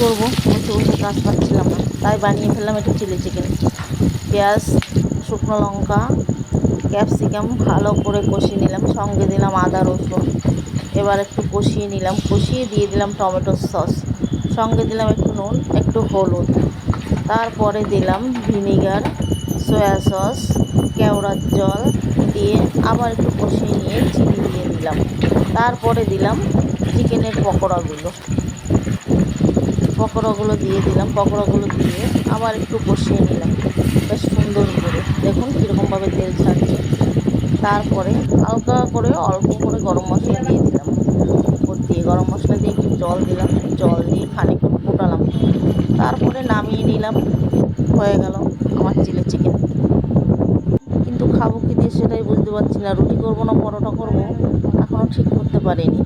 করবো, বসে বসে কাজ পাচ্ছিলাম না, তাই বানিয়ে ফেললাম একটু চিলি চিকেন। পেঁয়াজ, শুকনো লঙ্কা, ক্যাপসিকাম ভালো করে কষিয়ে নিলাম, সঙ্গে দিলাম আদা রসুন। এবার একটু কষিয়ে নিলাম, কষিয়ে দিয়ে দিলাম টমেটোর সস, সঙ্গে দিলাম একটু নুন, একটু হলুদ, তারপরে দিলাম ভিনিগার, সয়া সস, কেওড়ার জল দিয়ে আবার একটু কষিয়ে নিয়ে চিনি দিয়ে দিলাম। তারপরে দিলাম চিকেনের পকোড়াগুলো দিয়ে দিলাম, পকোড়াগুলো দিয়ে আবার একটু কষিয়ে নিলাম বেশ সুন্দর করে। দেখুন কীরকমভাবে তেল ছাড়ছে। তারপরে হালকা করে অল্প করে গরম মশলা দিয়ে দিলাম, উপর দিয়ে গরম মশলা দিয়ে একটু জল দিলাম, জল দিয়ে খানিকক্ষণ ফুটালাম, তারপরে নামিয়ে নিলাম। হয়ে গেল আমার চিলি চিকেন। কিন্তু খাবো কি দিয়ে সেটাই বুঝতে পারছি না, রুটি করবো না পরোটা করবো, এখনও ঠিক করতে পারিনি।